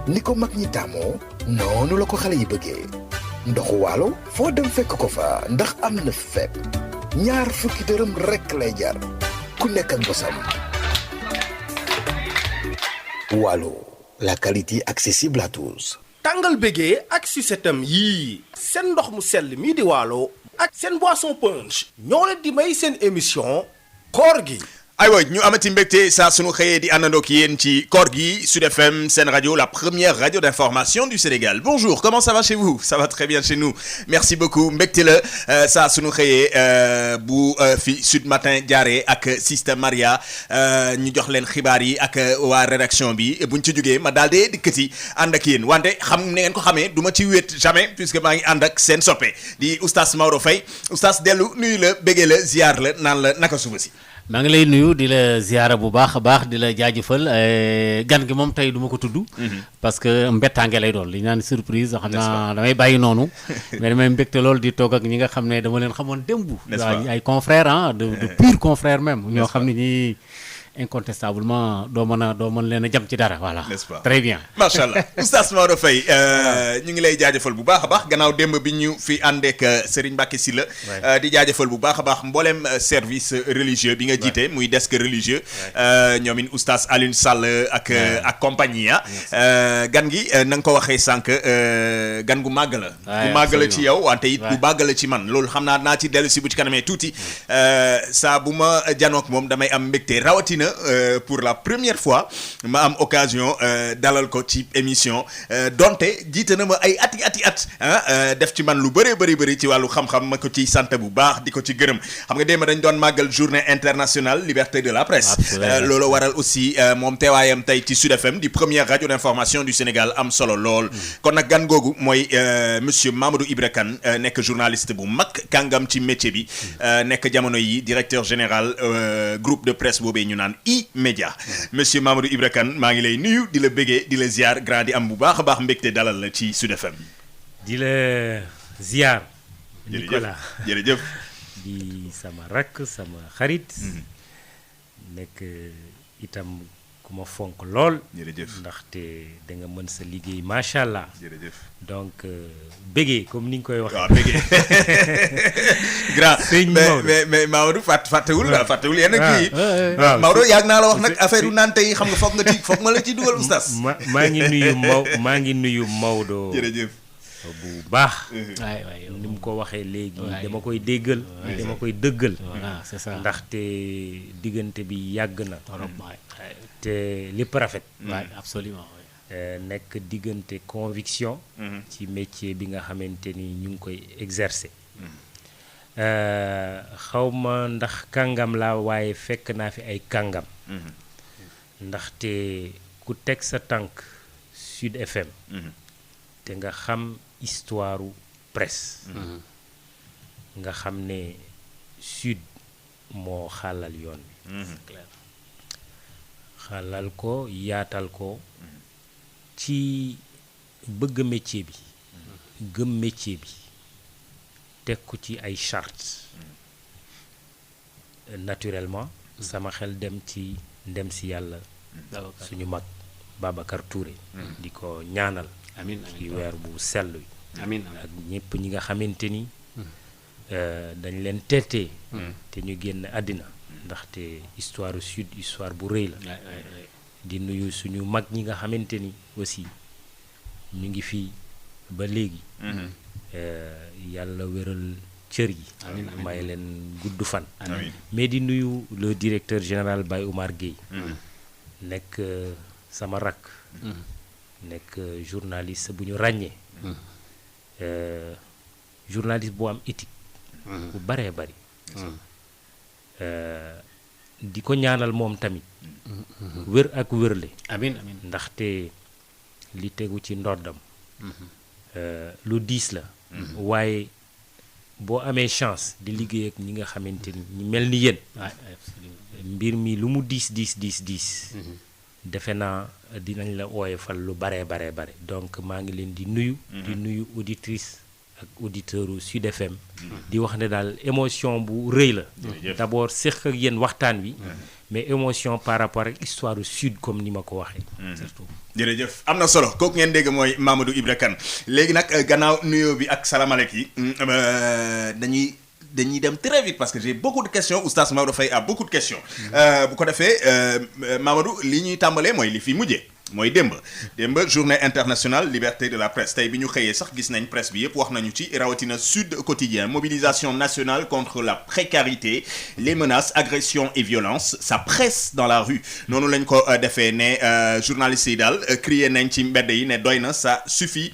ni ko mag ñi tàmmoo noonu la ko xale yi bëggee ndoxu waalo foo dem fekk ko fa ndax am na fépp ñaar fukki dërëm rekk lay jar ku nekk ak bosam. Waalo, la qualité accessible à tous. tàngal bégee ak susetam yii seen ndox mu sell mii di Waalo ak seen boisson punch ñoo leen di may seen émission koor gi. aywa ñu amati mbégte saa sunu xëyee di àndandoo ak yéen ci koor gi Sud FM Sen Radio, la première radio d'information du Sénégal. Bonjour, comment ça va chez vous? Ça va très bien chez nous. Merci beaucoup. mbégte la saa sunu xëyee bu fi Sud Matin jaaree ak Système Maria ñu jox leen xibaar yi ak waa rédaction bi buñ ci jógee ma daal dee dikkati ànd ak yéen wante xam ne ngeen ko xamee du ma ci wéet jamais puisque maa ngi ànd ak seen soppe di oustaz Maodo Faye. Oustaz dellu nuyu la béggee la ziar la naan la naka suba si. maa ngi lay nuyu di la ziyaara bu baax a baax di la jaajëfal gan gi moom tey du ma ko tudd. parce que mbettaange lay doon li ñu naan surprise. xam naa damay bàyyi noonu. mais damay mbégte loolu di toog ak ñi nga xam ne dama leen xamoon démb. waaw ay confrères de purs confrères même. ñoo xam ne ñii incontestablement doo mën leen a jam ci dara voilà. n'est-ce pas très bien. macha allah oustaz Maodo Faye ñu ngi lay jaajëfal bu baax a baax gannaaw démb bi ñu fi àndeek Serigne Mbacké Sylla di jaajëfal bu baax a baax mboolem service religieux bi nga jiite muy desk religieux ñoom it oustaz Alioune Sall ak compagnie gan gi na nga ko waxee sànq gan gu màgg la. gu màgg la ci yow wante it gu màgg la ci man loolu xam naa ci dellu si bu ci kanamee tuuti saa bu ma janook moom damay am mbégte rawatina. Pour la première fois ma am occasion dalal ko ci émission donte jiite na ma ay at def ci man lu bëri ci wàllu xam-xam ma ko ciy sant bu baax di ko ci gërëm xam nga démb dañ doon màggal journée internationale liberté de la presse loolu waral aussi moom teewaayam tey ci Sud FM di première radio d'information du Sénégal am solo lool kon nag gan googu mooy monsieur Mamadou Ibra Kane nekk journaliste bu mag kàngam ci métier bi nekk jamono yi directeur général groupe de presse boobee ñu naan E-Média monsieur Mamadou Ibra Kane maa ngi lay nuyu di la bëggee di la ziar grand di am bu baax a baax mbégte dalal la ci Sud FM. di la ziar. Nicolas jërëjëf di sama rakk sama xarit. nekk itam ku ma fonk lool. jërëjëf ndaxte da nga mën sa liggéey macha allah. jërëjëf donc bëggee comme ni nga koy waxee. waaw bëggee grand sëñ Maodo mais Maodo fàttewul yenn kii yi. Maodo yàgg naa la wax nag affaire yu naan tey xam nga foog ma la ci dugal oustaz. maa ngi nuyu Maodo. jërëjëf bu baax. waay ni mu ko waxee léegi dama koy déggal. dama koy dëggal. voilà c'est ça ndaxte diggante bi yàgg na. te lépp rafet. waaw absolument. nekk diggante conviction. ci métier bi nga xamante ni ñu ngi koy exercer. xawma ndax kàngam la waaye fekk naa fi ay kàngam. ndaxte ku teg sa tànk Sud FM. te nga xam histoire presse. nga xam ne Sud moo xàllal yoon bi. xàllal ko yaatal ko ci bëgg métier bi. gëm métier bi. teg ko ci ay chartes. naturellement sama xel dem ci ndem si yàlla. suñu mag Babacar Touré. di ko ñaanal. amiin ci weer bu sell wi. amiin ak ñëpp ñi nga xamante ni dañ leen teetee te ñu génn àddina ndaxte histoire Sud histoire bu rëy la. di nuyu suñu mag ñi nga xamante ni aussi ñu ngi fii ba léegi. yàlla wéral cër yi. may leen gudd fan. mais di nuyu le directeur général Baye Oumar Gueye. nekk sama rakk. nekk journaliste bu ñu ràññee. journaliste bu am éthique. bu baree bari. di ko ñaanal moom tamit. wér ak wérle. amiin ndaxte li tegu ci ndoddam. lu diis la. waaye boo amee chance di liggéey ak ñi nga xamante ni ñu mel ni yéen. mbir mi lu mu diis. defe naa dinañ la ooyefal lu bare donc maa ngi leen di nuyu. di nuyu auditrice ak auditeur u Sud FM di wax ne daal émotion bu rëy la d'abord séq ak yéen waxtaan wi mais émotion par rapport ak histoire du Sud comme ni ma ko waxee surtout jërëjëf am na solo kooku ngeen dégg mooy Mamadou Ibra Kane léegi nag gannaaw nuyoo bi ak salaamaaleykum yi dañuy dem très vite parce que j'ai beaucoup de questions Oustaz Maodo Faye a beaucoup de questions bu ko defee Mamadou li ñuy tàmbalee mooy li fi mujjee mooy démb journée internationale liberté de la presse tey bi ñu xëyee sax gis nañ presse bi yëpp wax nañu ci rawatina Sud Quotidien mobilisation nationale contre la précarité les menaces agressions et violences ça presse dans la rue noonu lañ ko defee ne journalistes yi daal crier nañ ci mbedd yi ne doy na ça suffit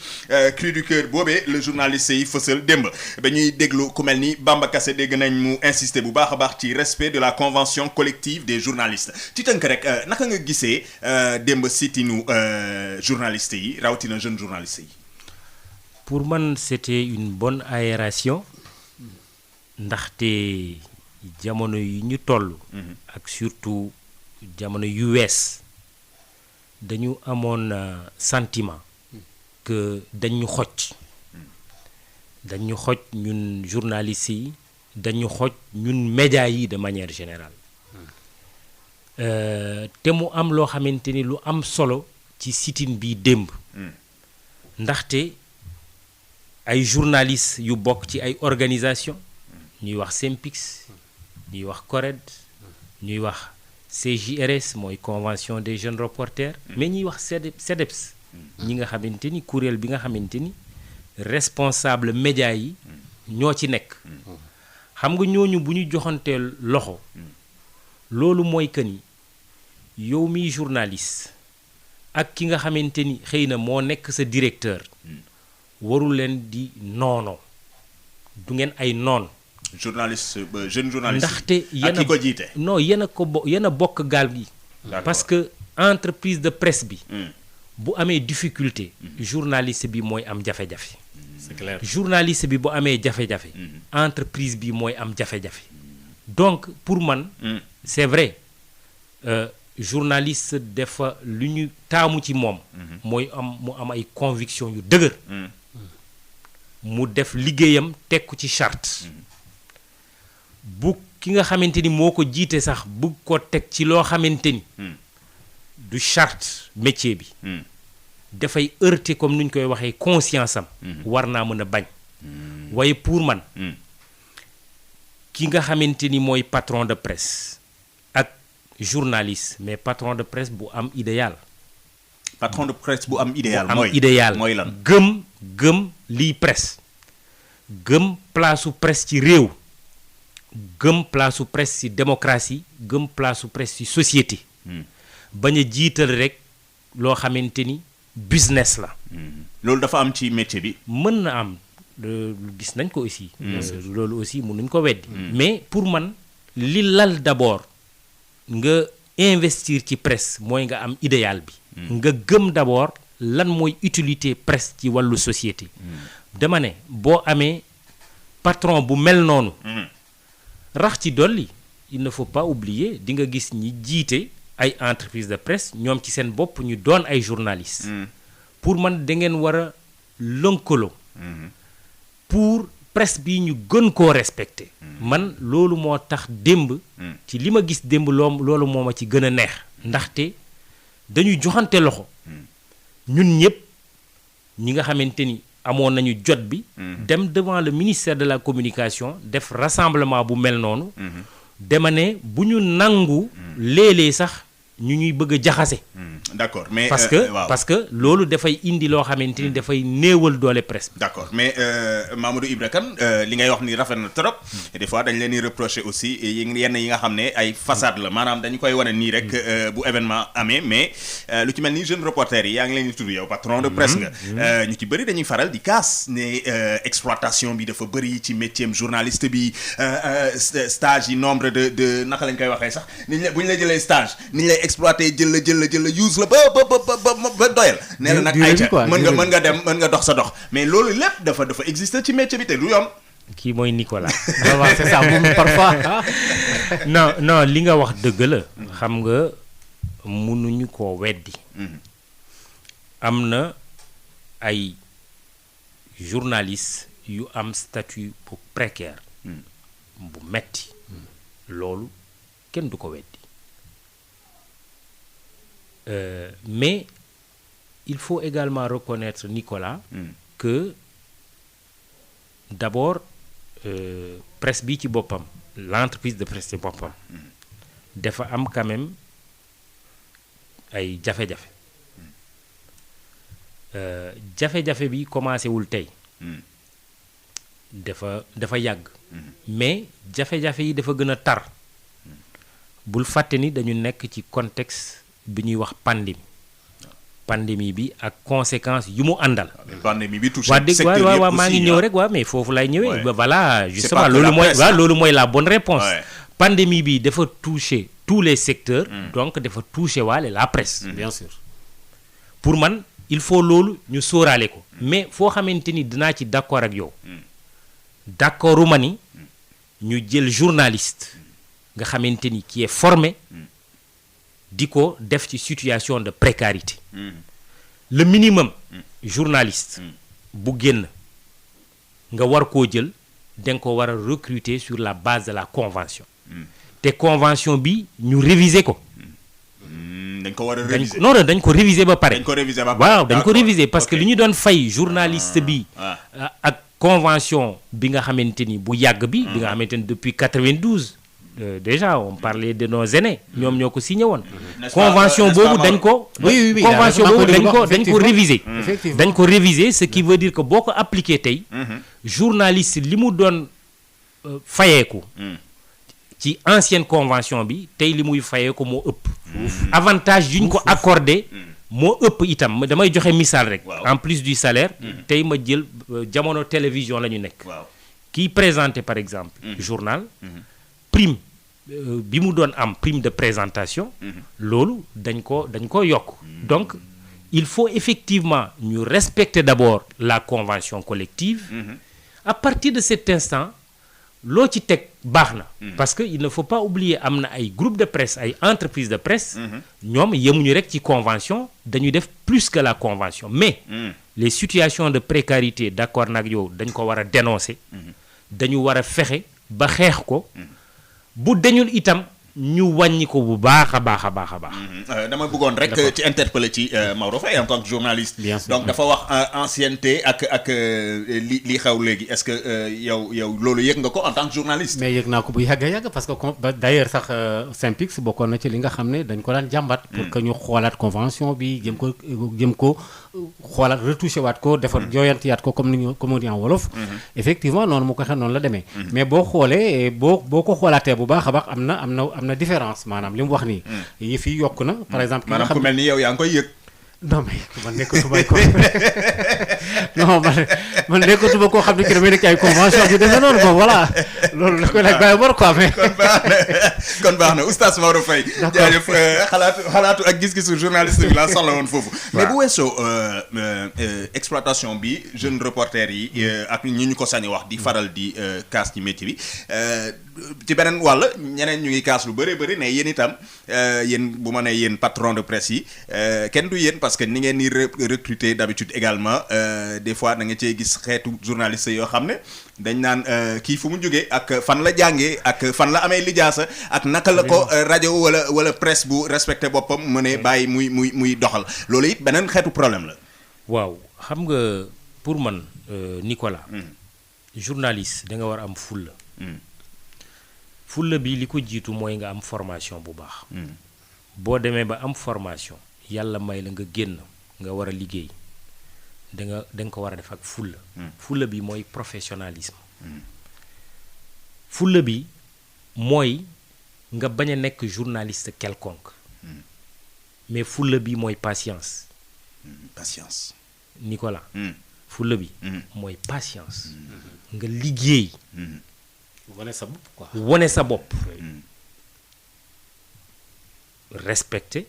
cri du cœur boobee le journaliste yi fësal démb ba ñuy déglu ku mel ni Bamba Kassé dégg nañ mu insister bu baax a baax ci respect de la convention collective des journalistes ci tënk rek naka nga gisee démb siti nu journalistes yi rawatina jeunes journalistes yi. pour man c'était une bonne aération ndaxte jamono yi ñu toll ak surtout jamono yu wees dañu amoon sentiment que dañu xoj ñun journalistes yi dañu xoj ñun médias yi de manière générale te mu am loo xamante ni lu am solo ci sit-in bi démb ndaxte ay journalistes yu bokk ci ay organisation ñuy wax SYNPICS ñuy wax CORED ñuy wax CJRS mooy convention des jeunes reporters mais ñuy wax CEDEPS ñi nga xamante ni kuréel bi nga xamante ni responsable médias yi ñoo ci nekk xam nga ñooñu bu ñu joxantee loxo loolu mooy que ni yow miy journaliste ak ki nga xamante ni xëy na moo nekk sa directeur warul leen di noonoo du ngeen ay noon journaliste jeune journaliste ndaxte ak ki ko jiite non yéen a bokk gaal gi parce que entreprise de presse bi bu amee difficulté journaliste bi mooy am jafe-jafe c'est clair journaliste bi bu amee jafe-jafe entreprise bi mooy am jafe-jafe donc pour man c'est vrai journaliste dafa lu ñu taamu ci moom mooy mu am ay conviction yu dëgër mu def liggéeyam teg ko ci charte bu ki nga xamante ni moo ko jiite sax bu ko teg ci loo xamante ni du charte métier bi dafay heurter comme nu ñu koy waxee conscience am war naa mën a bañ waaye pour man ki nga xamante ni mooy patron de presse ak journaliste mais patron de presse bu am idéal patron de presse bu am idéal mooy lan gëm liy presse gëm place su presse ci réew gëm place su presse ci démocratie gëm place su presse ci société bañ a jiital rek loo xamante ni business la loolu dafa am ci métier bi mën na am gis nañ ko aussi loolu aussi mënuñ ko weddi mais pour man li lal d'abord nga investir ci presse mooy nga am idéal bi nga gëm d'abord lan mooy utilité presse ci wàllu société dama ne boo amee patron bu mel noonu rax ci dolli il ne faut pas oublier di nga gis ñi jiite ay entreprise de presse ñoom ci seen bopp ñu doon ay journalistes pour man da ngeen war a lëkkaloo pour presse bi ñu gën koo respecter man loolu moo tax démb ci li ma gis démb loolu moo ma ci gën a neex ndaxte dañuy joxante loxo ñun ñëpp ñi nga xamante ni amoon nañu jot bi dem devant le ministère de la communication def rassemblement bu mel noonu dama ne bu ñu nangu léeg-léeg sax ñu ñuy bëgg a jaxase d'accord mais parce que loolu dafay indi loo xamante ni dafay néewal doole presse bi d'accord mais Mamadou Ibra Kane li ngay wax ni rafet na trop et des fois dañ leen di reprocher aussi yenn yi nga xam ne ay façade la maanaam dañu koy wane nii rek bu événement amee mais lu ci mel ni jeune reporter yi yaa ngi leen di tudd yow patron de presse nga ñu ci bëri dañuy faral di kaas ne exploitation bi dafa bëri ci métier journaliste bi stage yi nombre de naka lañ koy waxee sax bu ñu la jëlee stage niñ lay exploité jël la use la ba doyal nee na nag ayca mën nga dem mën nga dox sa dox mais loolu lépp dafa exister ci métier bi te du yomb kii mooy Nicolas c'est ça moom parfois non li nga wax dëgg la xam nga mënuñu koo weddi am na ay journalistes yu am statut bu précaire bu metti loolu kenn du ko weddi mais il faut également reconnaître Nicolas que d'abord presse bi ci boppam l'entreprise de presse ci boppam dafa am quand même ay jafe-jafe jafe-jafe bi commencé wul tey dafa yàgg mais jafe-jafe yi dafa gën a tar bul fàtte ni dañu nekk ci contexte bi ñuy wax pandémie bi ak conséquences yu mu àndal. pandémie bi touché waa dégg waaw maa ngi ñëw rek waaw mais foofu lay ñëwee. voilà justement loolu mooy la bonne réponse. pandémie bi dafa touché tous les secteurs. donc dafa touché waale la presse. bien sûr. pour man il faut loolu ñu sóoraale ko. mais foo xamante ni dinaa ci d'accord ak yow. d'accorduma ni ñu jël journaliste nga xamante ni qui est formé. di ko def ci situation de précarité. le minimum journaliste bu génn nga war koo jël da nga ko war a recruter sur la base de la convention. te convention bi ñu réviser ko. dañ ko war a réviser non dañ ko réviser ba pare. waaw dañ ko réviser parce que li ñu doon fay journaliste bi. ak convention bi nga xamante ni bu yàgg bi. bi nga xamante ni depuis 92. déjà on parlait de nos aînés ñoom ñoo ko signé woon. convention boobu dañ ko. oui convention boobu dañ ko réviser. effectivement dañ ko réviser ce qui veut dire que boo ko appliqué tey. journaliste li mu doon fayeeku. ci ancienne convention bi tey li muy fayeeku moo ëpp. avantage yu ñu ko accordé. moo ëpp itam damay joxe misaal rek. en plus du salaire. tey ma jël jamono télévision la ñu nekk. kiy présenté par exemple. journal. prime bi mu doon am prime de présentation. loolu dañ ko yokk. donc il faut effectivement ñu respecter d'abord la convention collective. à partir de cet instant loo ci teg baax na. parce que il ne faut pas oublier am na ay groupe de presse ay entreprises de presse. ñoom yemuñu rek ci convention dañuy def plus que la convention mais. les situations de précarité d'accord nag yow dañ ko war a dénoncer. dañu war a fexe ba xeex ko. bu dañul itam ñu wàññi ko bu baax a baax. dama bëggoon rek ci interpeller ci Maodo Faye en tant que journaliste. donc dafa wax ancienneté ak li xew léegi est-ce que yow loolu yëg nga ko en tant que journaliste. mais yëg naa ko bu yàgg parce que d'ailleurs sax Synpics bokkoon na ci li nga xam ne dañ ko daan jàmbat. pour que ñu xoolaat convention bi jëm ko xoolaat retouché waat ko defar jooyantiyaat ko comme on dit en wolof. effectivement noonu mu ko waxee noonu la demee. mais boo xoolee boo ko xoolaatee bu baax a baax am na différence maanaam li mu wax nii. yi fi yokk na par exemple. maanaam ku mel ni yow yaa ngi koy yëg. non mais man nekkatuma ko non man nekkatuma koo xam ne ki damay nekk ay convention bi demee noonu bon voilà loolu da koy laaj bàyyi bor quoi mais. kon baax na oustaz Maodo Faye. jaajëf xalaatu ak gis-gisu journaliste bi laa soxla woon foofu. mais bu weesoo exploitation bi jeune reporter yi ak ñi ñu ko sañ wax di faral di kaas ci métier bi ci beneen wàll ñeneen ñu ngi kaas lu bëri ne yéen itam yéen bu ma nee yéen patron de presse yi kenn du yéen parce que ni ngeen ni recruter d'habitude également des fois da nga cee gis xeetu journaliste yoo xam ne dañ naan kii fu mu jógee ak fan la jàngee ak fan la amee lijaasa ak naka la ko rajo wala presse bu respecté boppam mënee bàyyi muy doxal loolu it beneen xeetu problème la. waaw xam nga pour man Nicolas. journaliste da nga war a am fulla. fulla bi li ko jiitu mooy nga am formation bu baax. boo demee ba am formation yàlla may la nga génn nga war a liggéey da nga ko war a def ak fulla. fulla bi mooy professionnalisme. fulla bi mooy nga bañ a nekk journaliste quelconque. mais fulla bi mooy patience. Nicolas. fulla bi mooy patience. nga liggéey. wane sa bopp quoi. wane sa bopp. respecter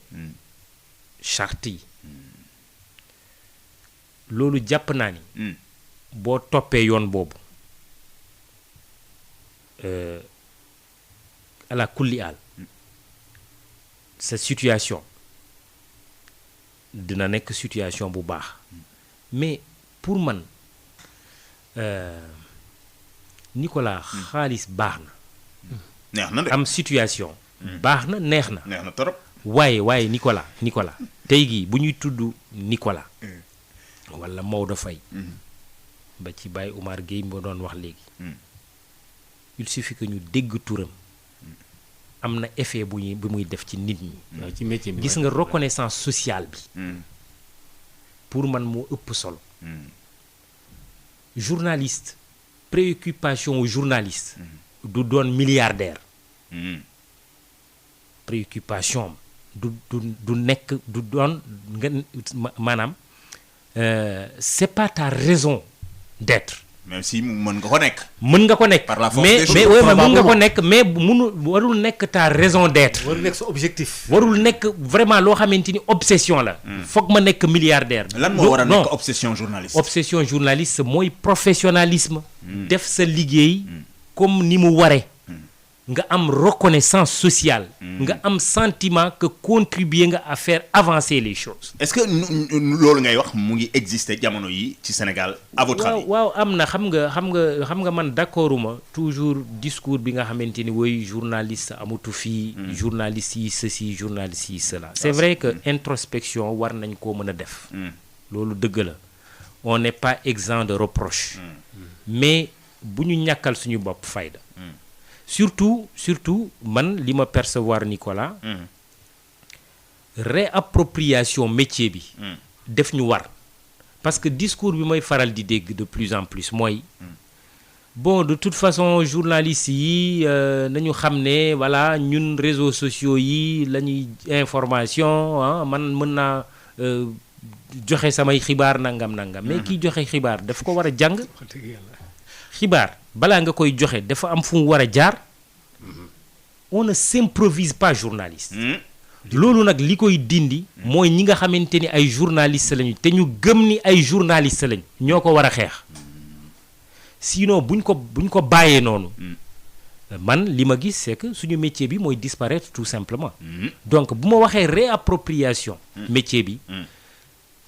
charte yi. loolu jàpp naa ni. boo toppee yoon boobu ala kulli aal sa situation dina nekk situation bu baax mais pour man Nicolas xaalis baax na. neex na de. am situation. baax na neex na. neex na trop. waaye Nicolas tey gii bu ñuy tudd Nicolas. wala Maodo Faye. ba ci Baye Oumar Gueye moo doon wax léegi. il suffit que ñu dégg turam. am na effet bu muy def ci nit ñi. waaw ci métier bi gis nga reconnaissance sociale bi. pour man moo ëpp solo. journaliste préoccupation wu journaliste. du doon milliardaire. préoccupation du nekk du doon nga maanaam c'est pas ta raison d'être. même si mën nga ko nekk. mën nga ko nekk. par la force mais des choses. mais mën nga ko nekk mais warul nekk ta raison d'être. warul nekk sa objectif. warul nekk vraiment loo xamante ni obsession la. foog ma nekk milliardaire. lan moo war a nekk obsession journaliste. obsession journaliste mooy professionnalisme. def sa liggéey comme ni mu waree. nga am reconnaissance sociale. nga am sentiment que contribuer nga à faire avancer les choses. est-ce que loolu ngay wax mu ngi exister jamono yi ci Sénégal à votre avis. waaw am na xam nga man d'accorduma toujours discours bi nga xamante ni woy journaliste amatu fii. journaliste yi ceci journaliste yi cela. c'est vrai que introspection war nañ koo mën a def. loolu dëgg la on n'est pas exempt de reproche. mais bu ñu ñàkkal suñu bopp fayda. surtout man li ma percevoir Nicolas. réappropriation métier bi. def ñu war parce que discours bi may faral di dégg de plus en plus mooy. bon de toute façon journalistes yi nañu xam ne voilà ñun réseaux sociaux yi la ñuy information man mën naa joxe samay xibaar nangam. mais kiy joxe xibaar daf ko war a jàng. xibaar balaa nga koy joxe dafa am fu mu war a jaar. on ne s'improvise pas journaliste. loolu nag li koy dindi. mooy ñi nga xamante ni ay journaliste lañu te ñu gëm ni ay journaliste lañ ñoo ko war a xeex. sinon buñ ko bàyyee noonu. man li ma gis c'est que suñu métier bi mooy disparaître tout simplement. donc bu ma waxee réappropriation. métier bi.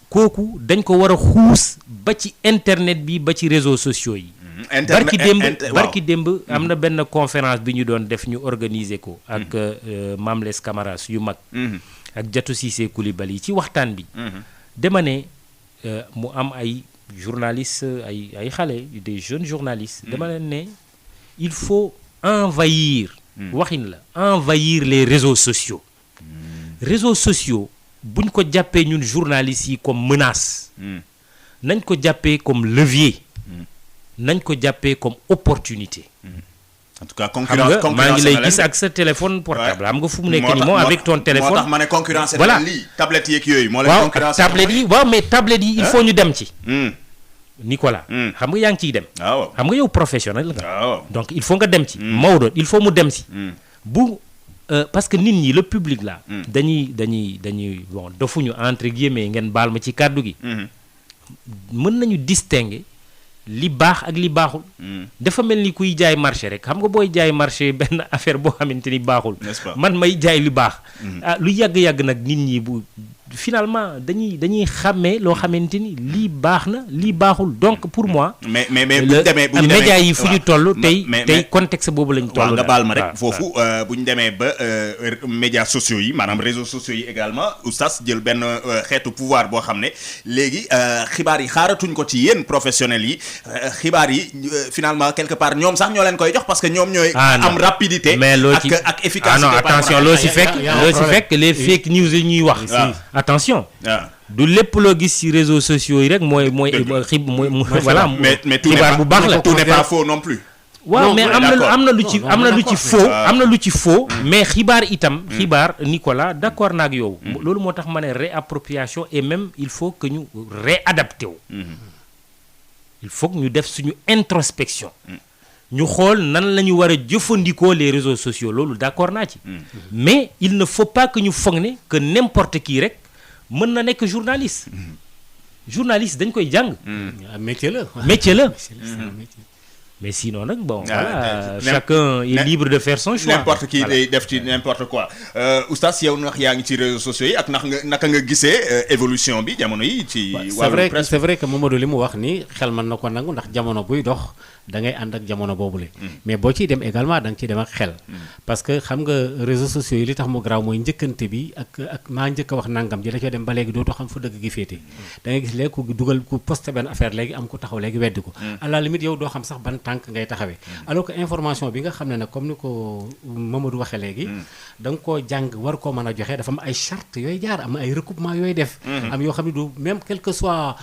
kooku dañ ko war a xuus ba ci internet bi ba ci réseaux sociaux yi. barki démb am na benn conférence bi ñu doon def ñu organiser ko ak Mame Less Camara suñu mag. ak Diatou Cissé Coulibaly ci waxtaan bi. dama ne mu am ay journalistes ay xale des jeunes journalistes. dama leen ne il faut envahir. waxin la envahir les réseaux sociaux. réseaux sociaux buñ ko jàppee ñun journalistes yi comme menace. nañ ko jàppee comme levier. nañ ko jàppee comme opportunité. en tout cas concurrence maa ngi lay gis ak sa téléphone portable. xam nga fu mu nekk nii moom avec ton téléphone. moo tax ma ne concurrence voilà lii tablette yeeg yooyu. moo leen concurrence tablette yi waaw mais tablette yi il faut ñu dem ci. Nicolas. xam nga yaa ngi ciy dem. waaw xam nga yow professionnel nga. waaw donc il faut nga dem ci. Maodo il faut mu dem ci. Parce que nit ñi le public là. dañuy bon dofuñu entre guillemets ngeen baal ma ci kàddu gi. mën nañu distinguer. li baax ak li baaxul. dafa mel ni kuy jaay marché rek xam nga booy jaay marché benn affaire boo xamante ni baaxul. n'est-ce pas man may jaay lu baax. lu yàgg-yàgg nag nit ñi bu finalement dañuy xàmmee loo xamante ni lii baax na lii baaxul donc pour moi. mais bu ñu demee médias yi fu ñu toll tey contexte boobu lañ toll. waaw nga baal ma rek foofu bu ñu demee ba médias sociaux yi maanaam réseaux sociaux yi également oustaz jël benn xeetu pouvoir boo xam ne léegi xibaar yi xaaratuñ ko ci yéen professionnels yi. xibaar yi finalement quelque part ñoom sax ñoo leen koy jox parce que ñoom ñooy. am rapidité. mais loo ci ak efficacité. non attention loo ci fekk les fake news yi ñuy wax. attention. du lépp loo gis ci réseaux sociaux yi rek mooy voilà. mais xibaar bu baax la tout n'est pas faux non plus. waaw mais am na lu ci faux. mais xibaar itam. xibaar Nicolas d'accord naag yow. loolu moo tax ma ne réappropriation et même il faut que ñu réadapté wu. il faut que ñu def suñu introspection. ñu xool nan la ñu war a jëfandikoo les réseaux sociaux loolu d'accord naa ci. mais il ne faut pas que ñu foog ne que n'importe qui rek mën na nekk journaliste. journaliste dañ koy jàng. métier la. métier la. mais sinon nag bon Ah, voilà n'im- chacun est n'im- libre de faire son choix. n'importe qui Voilà. day def ci n'importe quoi oustaz yow ndax yaa ngi ci réseaux sociaux yi ak naka nga gisee évolution bi jamono yi ci wàllu presse c'est vrai que Mamadou li mu wax ni xel mën na ko nangu ndax jamono buy dox da ngay ànd ak jamono boobule. mais boo ciy dem également da nga ciy dem ak xel. parce que xam nga réseaux sociaux yi li tax mu garaaw mooy njëkkante bi ak maa njëkk a wax nangam ji da cee dem ba léegi dootoo xam fu dëgg gi féete. da ngay gis léegi ku dugal ku posté benn affaire léegi am ku taxaw léegi weddi ko. à la limite yow doo xam sax ban tànk ngay taxawee. alors que information bi nga xam ne nag comme ni ko Mamadou waxee léegi. da nga koo jàng war koo mën a joxe dafa am ay charte yooyu jaar am ay recoupement yooyu def. am yoo xam ne du même quel que soit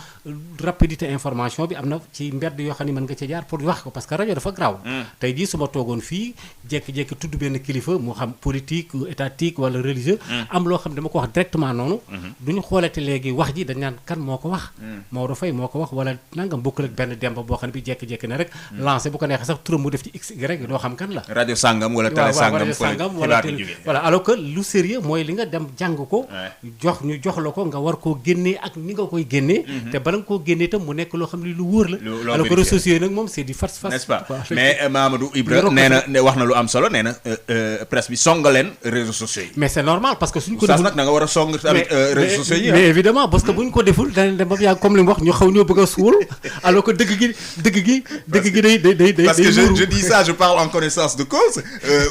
rapidité information bi am na ci mbedd yoo xam ne mën nga ci jaar pour wax ko parce que rajo dafa graw tey jii su ma toogoon fii jékki-jékki tudd benn kilifa moo xam politique étatique wala religieux am loo xam ne dama ko wax directement noonu du ñu xoolate léegi wax ji dañ naan kan moo ko wax Maodo Faye moo ko wax wala nangam bokkul ak benn demba boo xam ne bi jékki-jékki ne rek lancé bu ko neexee sax turam mu def ci XY doo xam kan la rajo sàngam wala télé sàngam wala voilà alors que lu sérieux mooy li nga dem jàng ko jox la ko nga war koo génnee ak ni nga koy génnee te bala nga koo génnee itam mu nekk loo xam ne lu wóor la alors que réseaux sociaux yi nag moom c'est du face n'est-ce pas mais Mamadou Ibra nee na wax na lu am solo nee na presse bi songa leen réseaux sociaux yi mais c'est normal parce que suñ ko deful nag da nga war a song tamit réseaux sociaux yi mais évidemment parce que buñ ko deful danañ dem ba yàgg comme li mu wax ñu xaw ñoo bëgg a suul alors que dëgg gi day parce que je dis ça je parle en connaissance de cause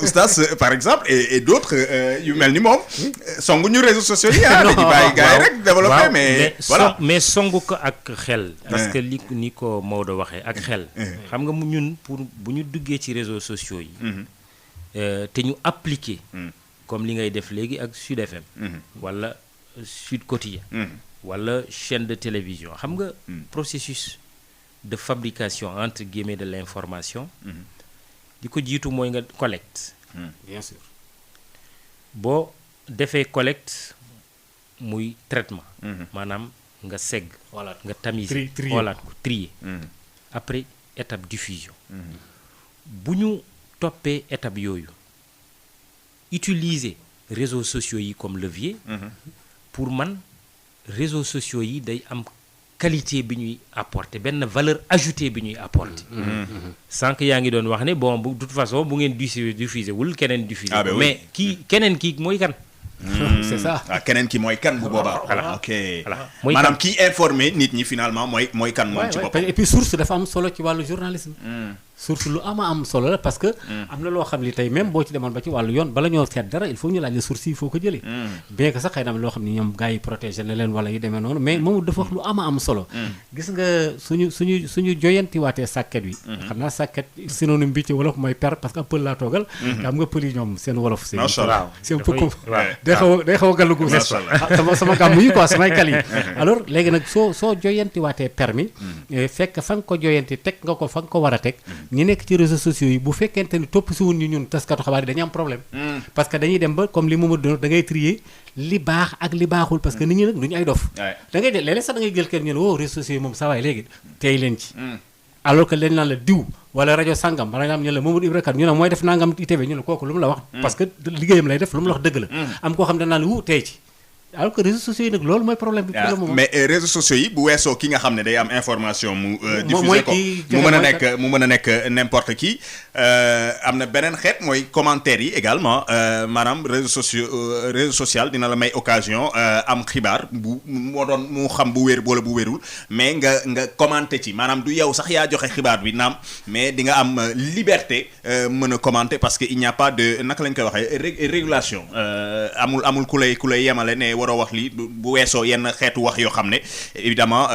oustaz par exemple et d'autres yu mel ni moom songu ñu réseaux sociaux yi dañuy bàyyi gars yi rek développé mais voilà mais songu ko ak xel parce que ni ko Maodo waxee ak xel xam nga mu ñun pour bu ñu duggee ci réseaux sociaux yi te ñu appliquer comme li ngay def léegi ak Sud FM wala Sud Quotidien wala chaîne de télévision xam nga processus de fabrication entre guillemets de l'information di ko jiitu mooy nga collecte bien sûr boo defee collecte muy traitement maanaam nga segg nga tamiser xoolaat ko trier après étape diffusion bu ñu toppee étape yooyu utiliser réseaux sociaux yi comme levier pour man réseaux sociaux yi day am qualité bi ñuy apporter benn valeur ajoutée bi ñuy apporter sànq yaa ngi doon wax ne bon bu de toute façon bu ngeen diffuser wul keneen diffuser mais keneen kii mooy kan c'est ça keneen ki mooy kan bu boobaa voilà ok mooy maanaam kii informé nit ñi finalement mooy kan moom ci boppam et puis source dafa am solo ci wàllu journalisme source lu am solo la parce que am na loo xam li tey même boo ci demoon ba ci wàllu yoon bala ñoo seet dara il faut ñu laaj la source yi foo ko jëlee bien que sax xëy na am loo xam ni ñoom gars yi protégé na leen wala yu demee noonu mais moom dafa wax lu am solo gis nga suñu joyantiwaatee sàkket wi xam naa sàkket synonyme bi ci wolof mooy per parce que pël laa toogal te xam nga pël yi ñoom seen wolof c'est un peu comme day xaw a gàllugu sama gàmm yi quoi samay kal yi alors léegi nag soo joyantiwaatee permis fekk fa nga ko joyanti teg nga ko fa nga ko war a teg ñi nekk ci réseaux sociaux yi bu fekkente ni topp si wuñ ñu ñun taskatu xabaar yi dañuy am problème parce que dañuy dem ba comme li Mamadou doon da ngay trier li baax ak li baaxul parce que nit ñi nag duñu ay dof da ngay léeg-léeg sax da ngay jël kenn ñu ne woo réseaux sociaux yi moom sa waay léegi tey leen ci alors que leen naan la diw wala rajo sangam par exemple ñu ne la Mamadou Ibra Kane ñu ne mooy def nangam ITV ñu ne kooku lu mu la wax parce que liggéeyam lay def lu mu la wax dëgg la am koo xam ne naan la tey ci alors que réseaux sociaux yi nag loolu mooy problème bi pour le moment mais réseaux sociaux yi bu weesoo ki nga xam ne day am information mu diffuser ko mu mën a nekk n'importe qui am na beneen xeet mooy commentaires yi également maanaam réseau social dina la may occasion am xibaar bu moo doon mu xam bu wér wala bu wérul mais nga commenter ci maanaam du yow sax yaa joxe xibaar bi naam mais di nga am liberté mën a commenter parce que il n'y a pas de naka lañ koy waxee régulation amul ku lay yemale ne waroo wax lii bu weesoo yenn xeetu wax yoo xam ne évidemment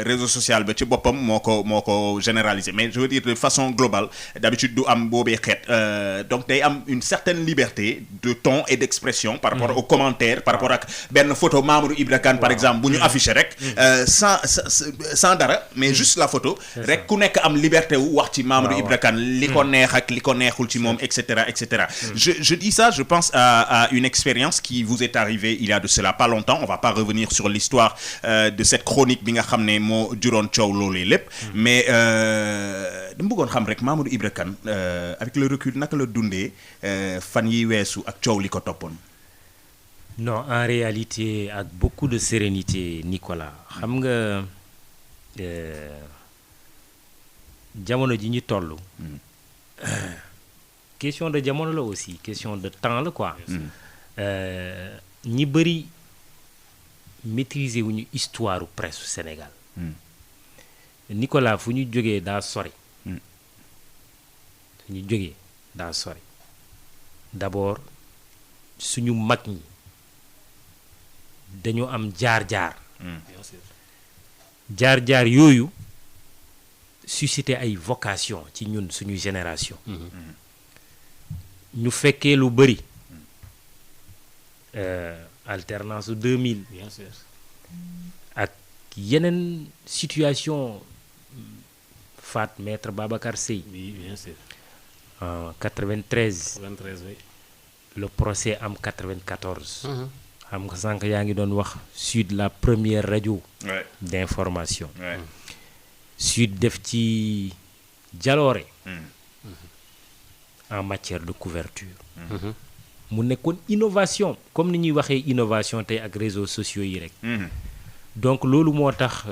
réseau social ba ci boppam moo ko généraliser mais je veux dire de façon globale d'habitude du am boobee xeet donc day am une certaine liberté de ton et d'expression par rapport aux commentaires par rapport ak benn photo Mamadou Ibra Kane par exemple bu ñu affiché rek sans dara mais juste la photo rek ku nekk am liberté wu wax ci Mamadou Ibra Kane li ko neex ak li ko neexul ci moom et cetera je dis ça je pense à une expérience qui vous est arrivée il y a de cela pas longtemps on va pas revenir sur l'histoire de cette chronique bi nga xam ne moo juróon coow loolee lépp mais dama bëggoon xam rek Mamadou Ibra Kane avec le recul naka la dundee fan yi weesu ak coow li ko toppoon. non en réalité ak beaucoup de sérénité Nicolas xam nga jamono ji ñu toll question de jamono la aussi question de temps la quoi ñi bëri maîtriser wuñu histoire u presse su Sénégal Nicolas fu ñu jógee daa sori d'abord suñu mag ñi dañoo am jaar-jaar jaar-jaar yooyu suscité ay vocation ci ñun suñu génération ñu fekkee lu bëri alternance 2000 bien sûr ak yeneen situation faat maître Babacar Seye oui bien sûr en 93 93 oui le procès am 94 xam nga sànq yaa ngi doon wax Sud la première radio d'information Sud def ci jaloore en matière de couverture mu nekkoon innovation comme ni ñuy waxee innovation tey ak réseaux sociaux yi rek donc loolu moo tax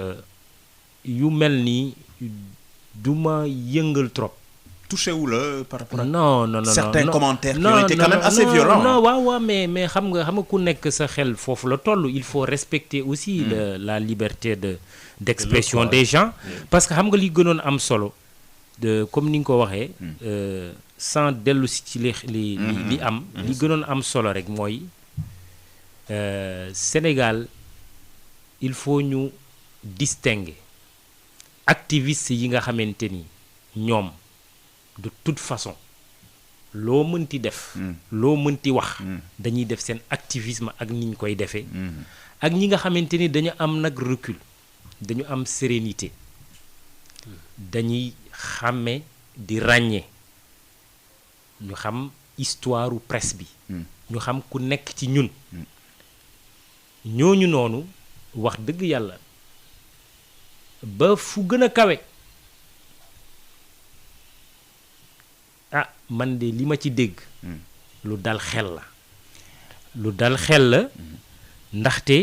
yu mel nii du ma yëngal trop touché wu la par rapport à non certains commentaires qui ont été quand même assez violents non waaw mais xam nga ku nekk sa xel foofu la toll il faut respecter aussi la liberté d'expression des gens parce que xam nga li gënoon am solo comme ni nga ko waxee sans dellu si ci li am li gënoon am solo rek mooy Sénégal il faut ñu distinguer activistes yi nga xamante ni ñoom de toute façon loo mënti def loo mënti wax dañuy def seen activisme ak ni ñu koy defee ak ñi nga xamante ni dañu am nag recul dañu am sérénité dañuy xàmme di ràññee ñu xam histoire u presse bi ñu xam ku nekk ci ñun ñooñu noonu wax dëgg yàlla ba fu gën a kawe ah man de li ma ci dégg lu dal xel la ndaxte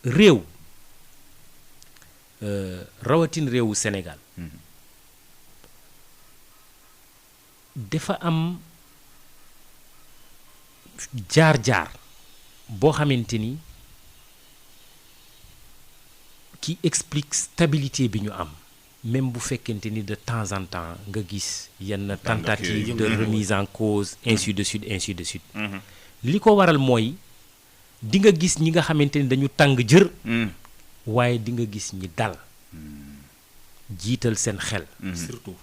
réew rawatin réewu Sénégal dafa am jaar-jaar boo xamante ni qui explique stabilité bi ñu am même bu fekkente ni de temps en temps nga gis yenn tentative de remise en cause ainsi de suite li ko waral mooy di nga gis ñi nga xamante ni dañu tàng jër waaye di nga gis ñi dal jiital seen xel surtout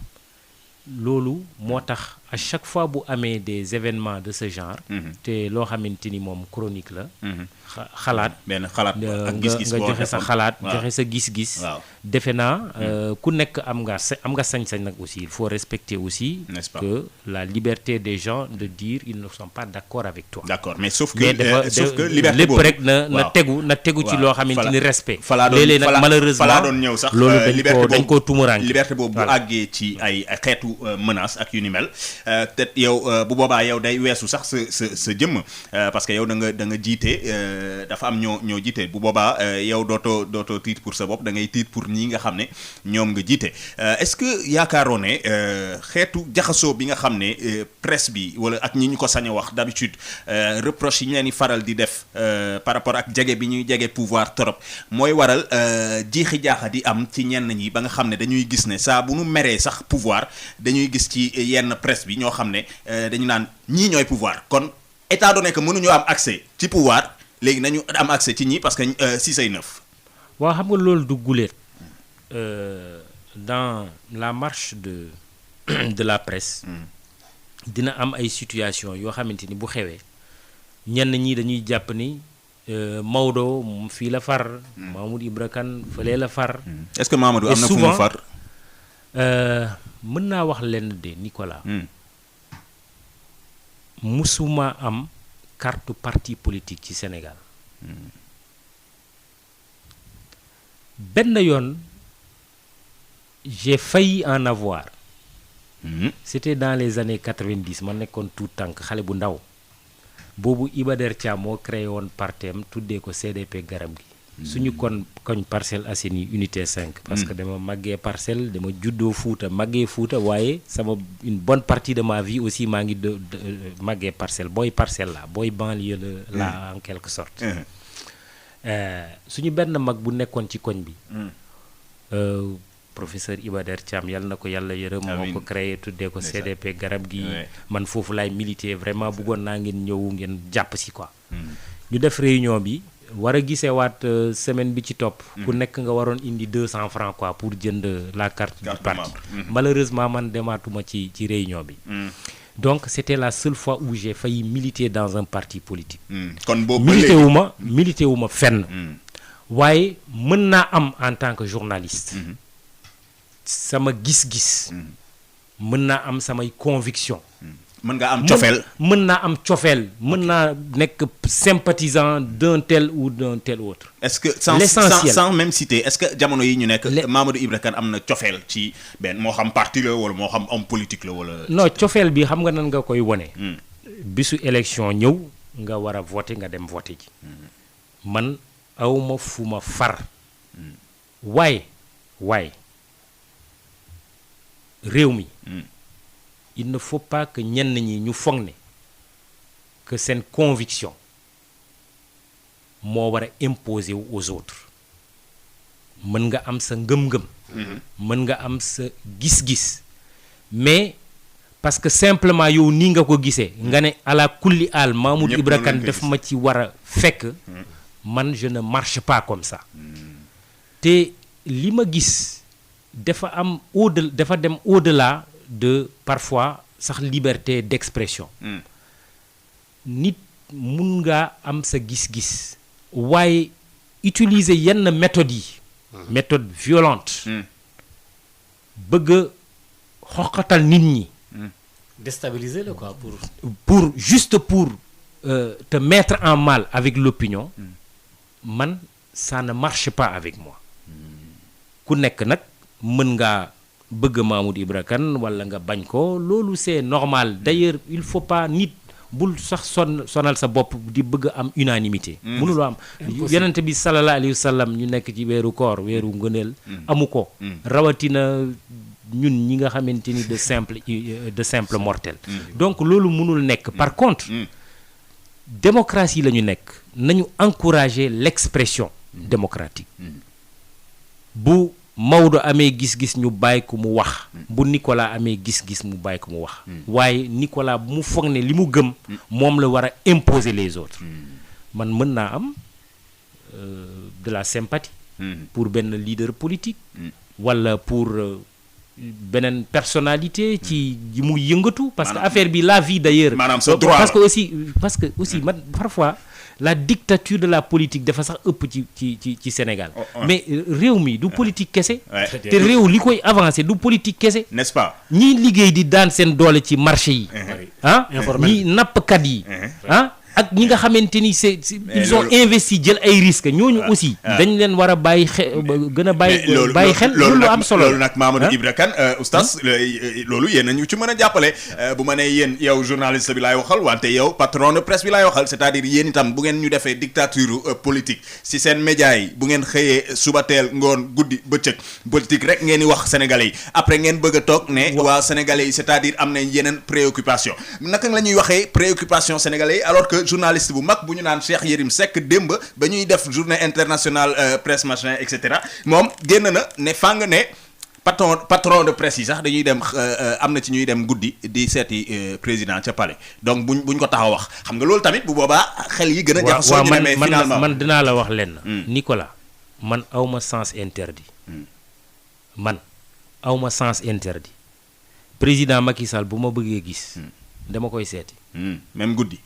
loolu moo tax à chaque fois bu amee des événements de ce genre te loo xamante ni moom chronique la xalaat benn xalaat ak gis-gis nga joxe sa xalaat joxe sa gis-gis defe naa ku nekk am nga sañ-sañ nag aussi il faut respecter aussi que la liberté des gens de dire ils ne sont pas d'accord avec toi d'accord mais sauf que liberté lépp rek na tegu ci loo xamante ni respect léeg-léeg nag malheureusement falaa doon ñëw sax loolu dañ koo tumuraan liberté boobu bu àggee ci ay xeetu menace ak yu ni mel te yow bu boobaa yow day weesu sax sa jëmm parce que yow da nga jiite dafa am ñoo jiite bu boobaa yow dootoo tiit pour sa bopp da ngay tiit pour ñi nga xam ne ñoom nga jiite est-ce que yaakaaroo ne xeetu jaxasoo bi nga xam ne presse bi wala ak ñi ñu ko sañ a wax d'habitude reproche yi ñu leen di faral di def par rapport ak jege bi ñuy jege pouvoir trop mooy waral jiixi jaaxa di am ci ñenn ñi ba nga xam ne dañuy gis ne saa bu nu meree sax pouvoir dañuy gis ci yenn presse bi ñoo xam ne dañu naan ñii ñooy pouvoir kon état donné que mënuñoo am accès ci pouvoir léegi nañu am accès ci ñii parce que 6 ay 9. waaw xam nga loolu du guléet dans la marche de la presse dina am ay situation yoo xamante ni bu xewee ñenn ñi dañuy jàpp ni Maodo fii la far Mamadou Ibra Kane fële la far est-ce que Mamadou am na fu mu far mën naa wax lenn de Nicolas musuma am carte parti politique ci Sénégal benn yoon j'ai failli en avoir c'était dans les années 90 ma nekkoon tout tànk xale bu ndaw boobu Iba Der Thiam moo créé woon partem tuddee ko CDP Garam gi suñu koñ Parcelles Assainies unité 5. parce que dama màggee Parcelles dama juddoo Fuuta màggee Fuuta waaye une bonne partie de ma vie aussi maa ngi màggee Parcelles booy Parcelles la booy banlieue la en quelque sorte. suñu benn mag bu nekkoon ci koñ bi. professeur Iba Der Thiam yal na ko yàlla yërëm. moo ko créé tuddee ko CDP garab gi. man foofu laay militer vraiment bëggoon naa ngeen ñëw ngeen jàpp si quoi. ñu def réunion bi war a gisewaat semaine bi ci topp. ku nekk nga waroon indi 200 francs quoi pour jënd la carte du parti. malheureusement man demaatuma ci réunion bi. donc c'était la seule fois où j'ai failli militer dans un parti politique. kon boobu milité wu ma fenn. waaye mën naa am en tant que journaliste. sama gis-gis. mën naa am samay conviction. mën nga am cofeel mën naa am cofeel mën naa nekk sympathisant d'un tel ou d'un tel autre. est-ce que l'essentiel sans même citer est-ce que jamono yi ñu nekk Mamadou Ibra Kane am na cofeel ci benn moo xam parti la wala moo xam homme politique la wala. non cofeel bi xam nga nan nga koy wone bisu élection ñëw nga war a voter nga dem voter ji. man awma fu ma far. waaye réew mi. il ne faut pas que ñenn ñi ñu foog ne que seen conviction moo war a imposer wu aux autres. mën nga am sa ngëm-ngëm. mën nga am sa gis-gis. mais parce que simplement yow nii nga ko gisee. nga ne ala kulli al Mamadou Ibra Kane daf ma ci war a fekk. man je ne marche pas comme ça. te li ma gis dafa am dafa dem au-delà de parfois sax liberté d'expression. nit mun ngaa am sa gis-gis. waaye utiliser yenn méthodes yi. méthode violente. bëgg a xoqatal nit ñi. déstabiliser le quoi pour juste pour te mettre en mal avec l'opinion. man ça ne marche pas avec moi. ku nekk nag mën ngaa bëgg Mamadou Ibra Kane wala nga bañ ko loolu c'est normal d'ailleurs il faut pas nit bul sax sonal sa bopp di bëgg am unanimité. mënuloo am yonent bi sallallahu alayhi wa sallam ñu nekk ci weeru koor weeru ngëneel amu ko. rawatina ñun ñi nga xamante ni de simple mortel. donc loolu mënul nekk par contre démocratie la ñu nekk nañu encourager l'expression démocratique. bu Maodo amee gis-gis ñu bàyyi ko mu wax. bu Nicolas amee gis-gis mu bàyyi ko mu wax. waaye Nicolas bu mu foog ne li mu gëm moom la war a imposer les autres. man mën naa am de la sympathie. pour benn leader politique. wala pour beneen personnalité ci muy yëngatu. parce que affaire bi la vie d'ailleurs. maanaam sa droit parce que aussi man parfois. la dictature de la politique dafa sax ëpp ci Sénégal. mais réew mi du politique kese. te réew li koy avancer du politique kese. n'est-ce pas. ñiy liggéey di daan seen doole ci marché yi. ñi nappkat yi. ak ñi nga xamante ni ils ont investi jël ay risques ñooñu aussi. dañ leen war a bàyyi gën a bàyyi xel. loolu am solo loolu nag Mamadou Ibra Kane oustaz loolu yéen a ñu ci mën a jàppale bu ma nee yéen yow journaliste bi laay waxal wante yow patron de presse bi laay waxal c'est-à-dire yéen itam bu ngeen ñu defee dictature politique si seen médias yi bu ngeen xëyee suba teel ngoon guddi bëccëg politique rek ngeen di wax sénégalais yi après ngeen bëgg a toog ne waa sénégalais yi c'est-à-dire am nañ yeneen préoccupation naka la ñuy waxee préoccupation sénégalais yi alors que journaliste bu mag bu ñu naan Cheikh Yérim Seck démb ba ñuy def journée internationale presse machin et cetera moom génn na ne fàng ne patron de presse yi sax dañuy dem am na ci ñuy dem guddi di seeti président ca palais donc buñ ko taxaw wax xam nga loolu tamit bu boobaa xel yi gën a jax soo ñu demee finalement man dinaa la wax lenn Nicolas man awma sens interdit man awma sens interdit président Macky Sall bu ma bëggee gis dama koy seeti même guddi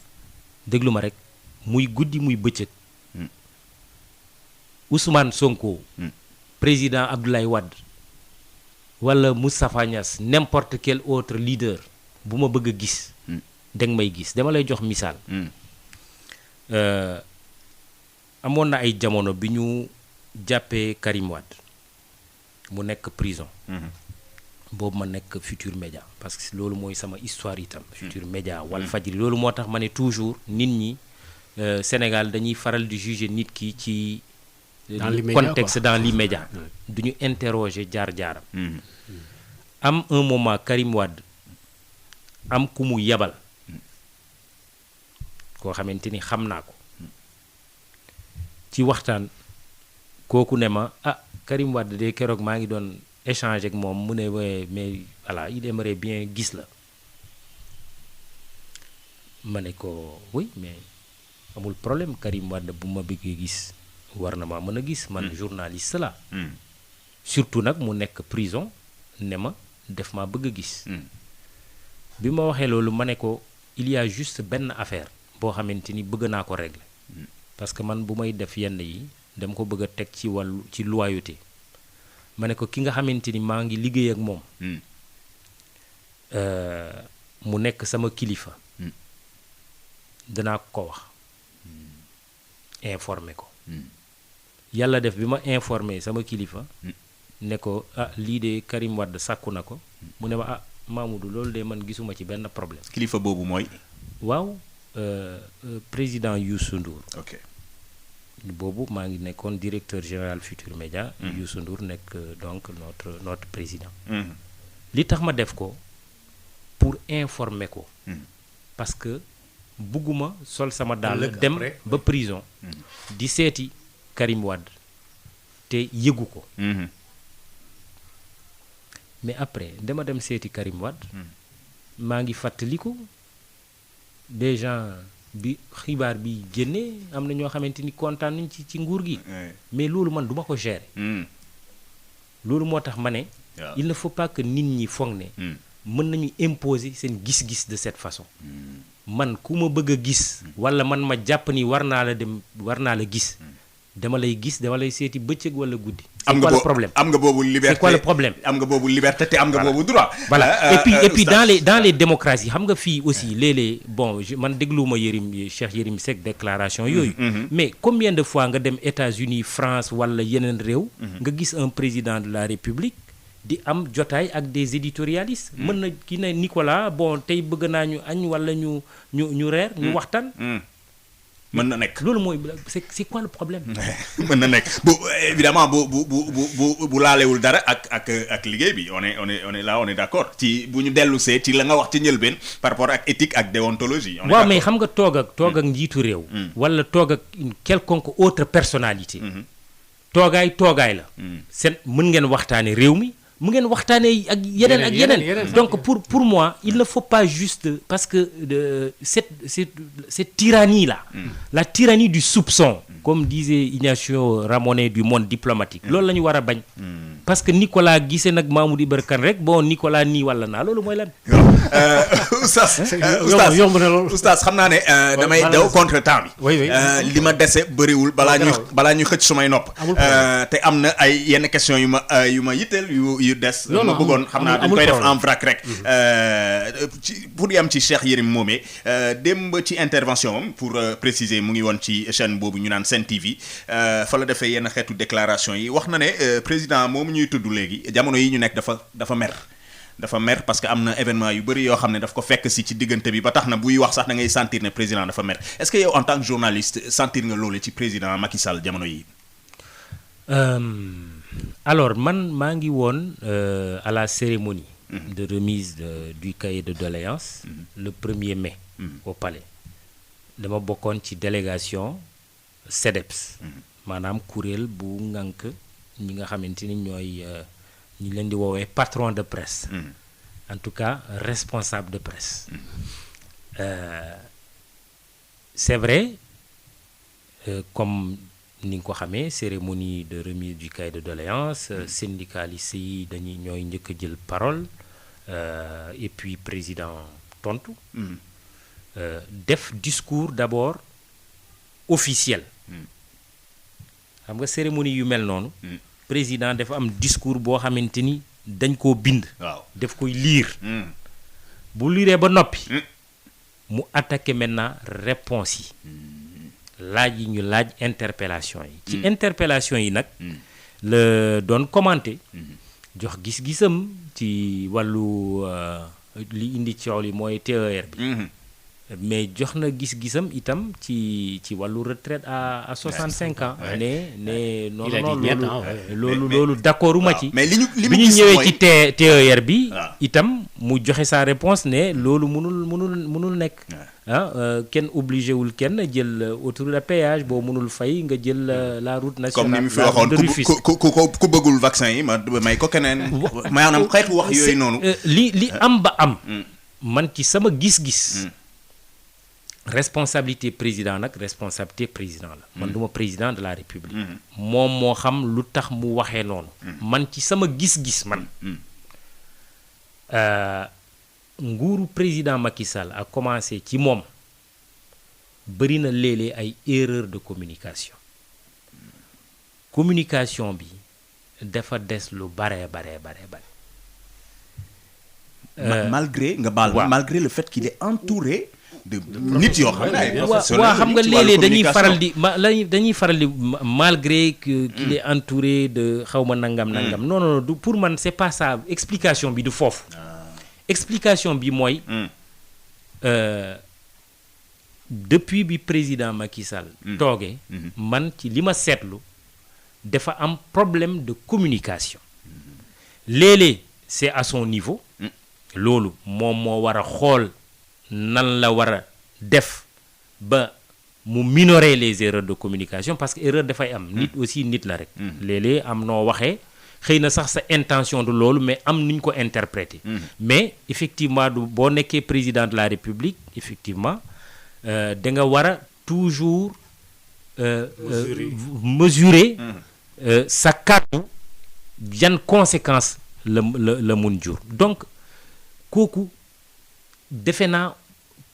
déglu ma rek muy guddi muy bëccëg Ousmane Sonko président Abdoulaye Wade wala Moustapha Niasse n'importe quel autre leader bu ma bëgg a gis danga may gis dama lay jox misaal amoon na ay jamono bi ñu jàppee Karim Wade mu nekk prison boobu ma nekk Futur Média parce que loolu mooy sama histoire itam Futur Média Walfadjri loolu moo tax ma ne toujours nit ñi Sénégal dañuy faral di juger nit ki ci Dans l'immédiat, contexte quoi. dans l'immédiat du ñu interroger jaar-jaaram am un moment Karim Wade am ku mu yebal koo xamante ni xam naa ko ci waxtaan kooku ne ma Karim Wade de keroog maa ngi doon échanger ak moom mu ne mais voilà il aimerait bien gis la ma ne ko oui mais amul problème Karim Wade bu ma bëggee gis war na maa mën a gis man journaliste la surtout nag mu nekk prison ne ma def maa bëgg a gis bi ma waxee loolu ma ne ko il y a juste benn affaire boo xamante ni bëgg naa ko régler parce que man bu may def yenn yi dama ko bëgg a teg ci wàllu ci loyauté ma ne ko ki nga xamante ni maa ngi liggéey ak moom mu nekk sama kilifa danaa ko wax informer ko yàlla def bi ma informer sama kilifa ne ko lii de Karim Wade sàkku na ko mu ne ma Mamoudou loolu de man gisuma ci benn problème. kilifa boobu mooy. waaw président Youssou Ndour. ok boobu maa ngi nekkoon directeur général Futur Média. Youssou Ndour nekk donc notre président. li tax ma def ko pour informer ko. parce que bugguma sol sama dàll dem ba prison. di seeti Karim Wade te yëgu ko. mais après dama dem seeti Karim Wade. maa ngi fàttaliku des gens bi xibaar bi génnee am na ñoo xamante ni kontaan nañ ci nguur gi. mais loolu man duma ko gérer. loolu moo tax ma ne. il ne faut pas que nit ñi foog ne. mën nañu imposer seen gis-gis de cette façon. man ku ma bëgg a gis. walla man ma jàpp ni war naa la gis. dama lay gis dama lay seeti bëccëg walla guddi. c'est quoi le problème am nga boobu liberté c'est quoi le problème. am nga boobu liberté te am nga boobu droit. voilà et puis dans les démocraties xam nga fii aussi léeg-léeg bon man dégluwuma Cheikh Yérim Seck déclaration yooyu. mais combien de fois nga dem États-Unis France walla yeneen réew. nga gis un président de la République di am jotaay ak des éditorialistes. mën na ki ne Nicolas bon tey bëgg naa ñu añ walla ñu reer ñu waxtaan. mën na nekk loolu mooy c'est quoi le problème. mën na nekk bu évidemment bu laalewul dara ak liggéey bi on est là on est d'accord ci bu ñu dellu see ci la nga wax ci njëlbeen par rapport ak éthique ak déontologie. waaw mais xam nga toog ak njiitu réew. walla toog ak une quelconque autre personnalité. toogaay la. seen mën ngeen waxtaane réew mi. mu ngeen waxtaanee ak yeneen donc pour moi il ne faut pas juste parce que cette tyrannie là la tyrannie du soupçon comme disait Ignacio Ramonet du Monde diplomatique loolu la ñu war a bañ parce que Nicolas gisee nag Mamoudou Ibra Kane rek bon Nicolas nii walla naa loolu mooy lan oustaz yomb na loolu oustaz xam naa ne damay daw contre temps bi li ma dese bëriwul balaa ñuy xëcc sumay nopp te am na ay yenn question yu ma yitteel yu des ma bëggoon xam naa dañ koy def en vrac rek pour yam ci Cheikh Yérim moomee démb ci intervention am pour préciser mu ngi woon ci chaîne boobu ñu naan Sen TV fa la defee yenn xeetu déclaration yi wax na ne président moomu ñuy tudd léegi jamono yi ñu nekk dafa mer parce que am na événement yu bëri yoo xam ne daf ko fekk si ci diggante bi ba tax na buy wax sax da ngay sentir ne président dafa mer est-ce que yow en tant que journaliste sentir nga loolu ci président Macky Sall jamono yi alors man maa ngi woon à la cérémonie de remise du cahier de doléances le 1er mai au palais dama bokkoon ci délégation CDEPS maanaam kuréel bu ngànk ñi nga xamante ni ñooy ñi leen di woowee patron de presse en tout cas responsable de presse c'est vrai comme ni nga ko xamee cérémonie de remise du cahier de doléances syndicalistes yi dañuy ñooy njëkk a jël parole et puis président tontu def discours d'abord officiel xam nga cérémonie yu mel noonu président dafa am discours boo xamante ni dañ koo bind daf koy lire bu liiree ba noppi mu attaquer maintenant réponse yi laaj yi ñu laaj interpellation yi ci interpellation yi nag la doon commenter jox gis-gisam ci wàllu li indi coow li mooy TER bi mais jox na gis-gisam itam ci wàllu retraite à 65 ans. ne non loolu d'accorduma ci. mais li ñu bi ñu ñëwee ci TER bi. itam mu joxe sa réponse ne loolu mënul nekk. kenn obligé wul kenn jël autoroute à péage boo mënul fay nga jël la route nationale. comme ni mu fi waxoon ku bëggul vaccin yi ma may ko keneen. maanaam xeetu wax yooyu noonu. li am ba am. man ci sama gis-gis. responsabilité président nag responsabilité président la. man duma président de la république. moom moo xam lu tax mu waxee noonu. man ci sama gis-gis man. nguuru président Macky Sall a commencé ci moom bëri na léeg-léeg ay erreur de communication bi dafa des lu bare. malgré nga baal malgré le fait qu'il est entouré de nit yoo xam ne waaw xam nga léeg-léeg dañuy faral di malgré qu'il est entouré de xawma nangam. non du pour man c'est pas ça explication bi du foofu. explication bi mooy depuis bi président Macky Sall toogee man ci li ma seetlu dafa am problème de communication léeg-léeg c'est à son niveau loolu moom moo war a xool nan la war a def ba mu minorer les erreurs de communication parce que erreur dafay am nit aussi nit la rek léeg-léeg am noo waxee xëy na sax sa intention de loolu mais am nuñ ko interpréter mais effectivement boo nekkee président de la République effectivement da nga war a toujours mesurer sa kàddu yan conséquences la mun jur donc kooku defe naa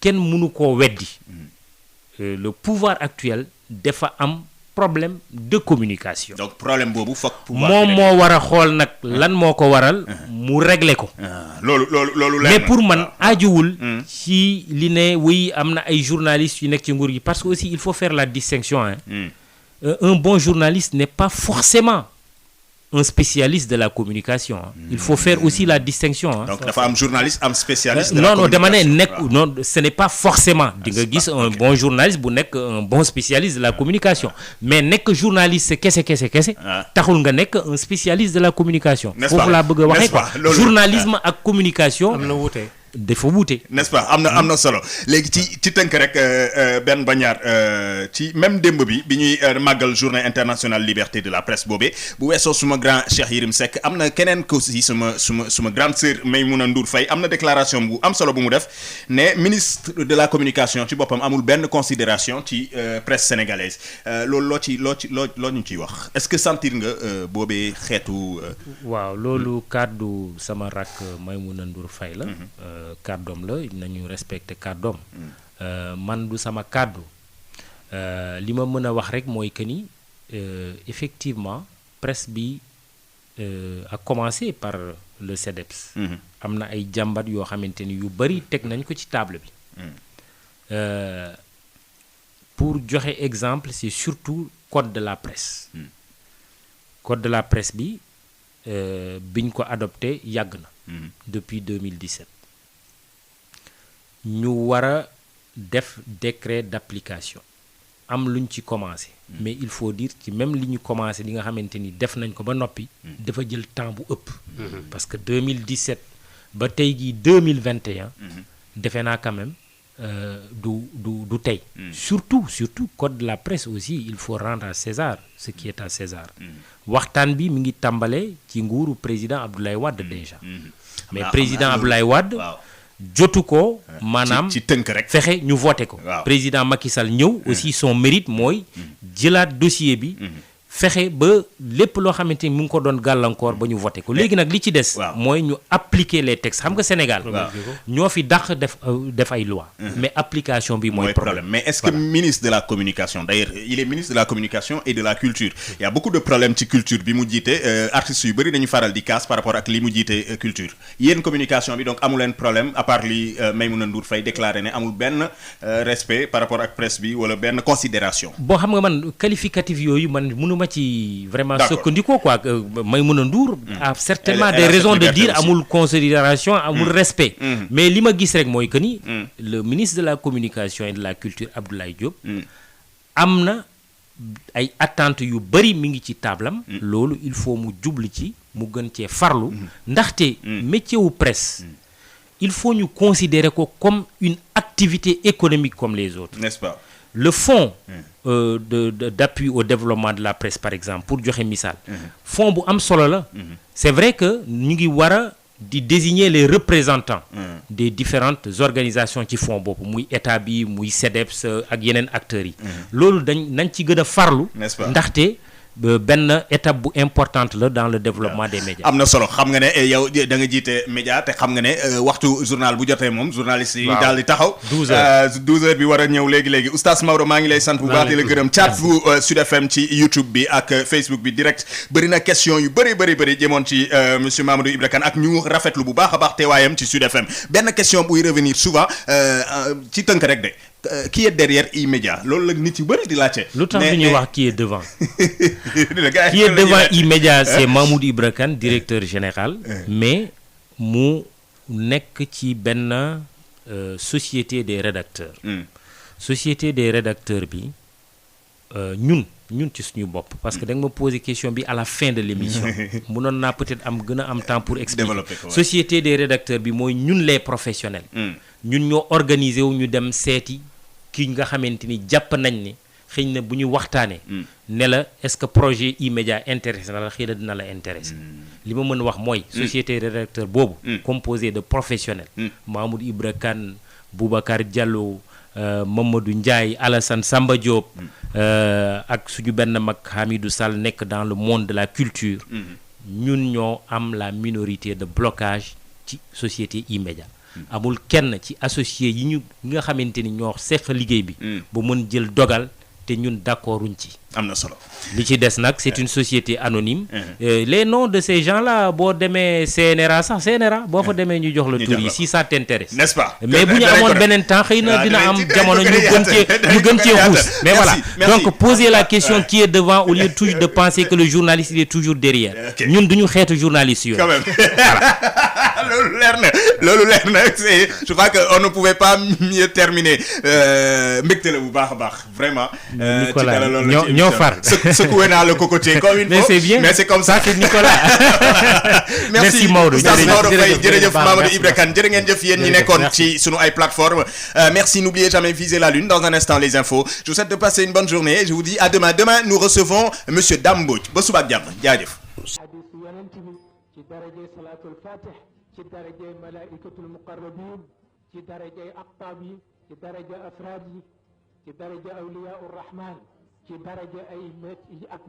kenn mënu koo weddi le pouvoir actuel dafa am problème de communication. donc problème boobu foog. moom moo war a xool nag lan moo ko waral. mu régler ko. loolu mais pour man aajuwul. ci li ne oui am na ay journalistes yu nekk ci nguur gi parce que aussi il faut faire la distinction un bon journaliste n'est pas forcément un spécialiste de la communication. Il faut faire aussi la distinction. donc dafa am journaliste am spécialiste. de la communication non dama ne nekk non ce n'est pas forcément. di nga gis un bon journaliste bu nekk un bon spécialiste de la communication mais nekk journaliste kese. taxul nga nekk un spécialiste de la communication. foofu laa bëgg a waxee quoi journalisme ak communication. am na wuute. dafa wuute. n'est-ce pas am na solo léegi ci tënk rek benn ba ñaar ci même démb bi ñuy màggal journée internationale liberté de la presse boobee bu weesoo suma grand Cheikh Yérim Seck am na keneen ko aussi suma grande sœur Maymouna Ndour Faye am na déclaration bu am solo bu mu def ne ministre de la communication ci boppam amul benn considération ci presse sénégalaise loolu loo ñu ciy wax est-ce que sentir nga boobee xeetu. waaw loolu kàddu sama rakk Maymouna Ndour Faye la. kàddoom la nañu respecté kàddoom man du sama kàddu li ma mën a wax rek mooy que ni effectivement presse bi a commencé par le CDEPS. am na ay jàmbat yoo xamante ni yu bari teg nañ ko ci table bi pour joxe exemple c'est surtout code de la presse. code de la presse bi biñ ko adopté yàgg na. depuis 2017. ñu war a def décret d'application am luñ ci commencé mais il faut dire ci même li ñu commencé li nga xamante ni def nañ ko ba noppi dafa jël temps bu ëpp parce que 2017 ba tey jii 2021 defe naa quand même du tey surtout code de la presse aussi il faut rendre à César ce qui est à César waxtaan bi mi ngi tàmbale ci nguuru président Abdoulaye Wade déjà mais président Abdoulaye Wade jotu ko maanaam ci tënk rek fexe ñu voté ko. président Macky Sall ñëw aussi son mérite mooy jëlaat dossier bi. fexe ba lépp loo xamante ni mu ngi ko doon gàllankoor ba ñu voté ko léegi nag li ci des. mooy ñu appliquer les textes xam nga Sénégal. ñoo fi dàq def ay loi mais application bi mooy problème. mais est-ce que ministre de la communication d'ailleurs il est ministre de la communication et de la culture il y a beaucoup de problèmes ci culture bi mu jiite artistes yu bëri dañu faral di casse par rapport ak li mu jiite culture yéen communication bi donc amu leen problème à part li Maymouna Ndour Faye déclaré ne amul benn respect par rapport ak presse bi wala benn considération. boo xam nga man qualificatif yooyu man mënuma ma ci vraiment D'accord. sukkandiku quoi Maïmouna Ndour a certainement elle a des raisons cette de liberté dire aussi. amul considération amul respect mais li ma gis rek mooy que ni le ministre de la communication et de la culture Abdoulaye Diop am na ay attentes yu bëri mi ngi ci tablam loolu il faut mu jubli ci mu gën cee farlu ndaxte métier wu presse il faut ñu considérer ko comme une activité économique comme les autres n'est-ce pas le fonds d'appui au développement de la presse par exemple pour joxe misaal fonds bu am solo la c'est vrai que ñu ngi war a di désigner les représentants des différentes organisations ci fonds boobu muy état bi muy CEDEPS ak yeneen acteurs yi loolu nañ ci gën a farlu n'est-ce pas ndaxte benn étape bu importante la dans le développement des médias. am na solo xam nga ne yow da nga jiite média te xam nga ne waxtu journal bu jotee moom journaliste yi daal di taxaw 12 heures 12 heures bi war a ñëw léegi Oustaz Maodo maa ngi lay sant bu baax di la gërëm chat bu Sud FM ci YouTube bi ak Facebook bi direct bëri na question yu bëri jëmoon ci monsieur Mamadou Ibra Kane ak ñu rafetlu bu baax a baax teewaayam ci Sud FM benn question buy revenir souvent ci tënk rek de qui est derrière E-Media loolu la nit yu bëri di laajte. lu tax du ñuy wax qui est devant. qui qui est devant E-Media c'est Mamoudou Ibra Kane directeur général. mais mu nekk ci benn société des rédacteurs. société des rédacteurs bi ñun ci suñu bopp parce que da nga ma poser question bi à la fin de l'émission mënoon naa peut-être gën a am temps pour expliquer société des rédacteurs bi mooy ñun les professionnels. ñun ñoo organiser wu ñu dem seeti ki nga xamante ni jàpp nañ ni xëy na bu ñu waxtaanee. ne la est-ce que projet E-Media intéressé na la xëy na dina la intéressé. li ma mën wax mooy. société rédacteur boobu. composé de professionnels. Mamoudou Ibra Kane Boubacar Diallo Mamadou Ndiaye Alassane Samba Diop. ak suñu benn mag Hamidou Sall nekk dans le monde de la culture. ñun ñoo am la minorité de blocage ci société E-Media. amul kenn ci associé yi nga xamante ni ñoo seq liggéey bi. ba mën jël dogal te ñun d'accorduñ ci. am na solo. li ci des nag c'est une société anonyme. Les noms de ces gens-là boo demee CNRA sax CNRA boo fa demee ñu jox la tur yi si ça t'intéresse. n'est-ce pas. mais bu ñu amoon beneen temps xëy na dina am jamono ñu gën cee xuus. mais voilà donc poser la question qui est devant au lieu toujours de penser que le journaliste il est toujours derrière. ñun duñu xeetu journaliste yooyu. quand même loolu leer na je crois que on ne pouvait pas mieux terminer mbégte la bu baax a baax vraiment. Nicolas ñoo far. secoué naa le cocotier comme il faut. mais c'est bien mais c'est comme ça c'est Nicolas. merci Maodo jërëjëf Mamadou Ibra Kane jërë ngeen jëf yéen ñi nekkoon ci sunu ay plateformes merci n'oubliez jamais viser la lune dans un instant les infos je vous souhaite de passer une bonne journée et je vous dis à demain nous recevons monsieur Dame Mbodj ba suba ak jàmm jaajëf. ci darajay salaatul fatih ci darajay malaikatul muqarrabin ci darajay aqtaab yi ci daraja afraad yi ci daraja awliyaa urrahman ci daraja ay ak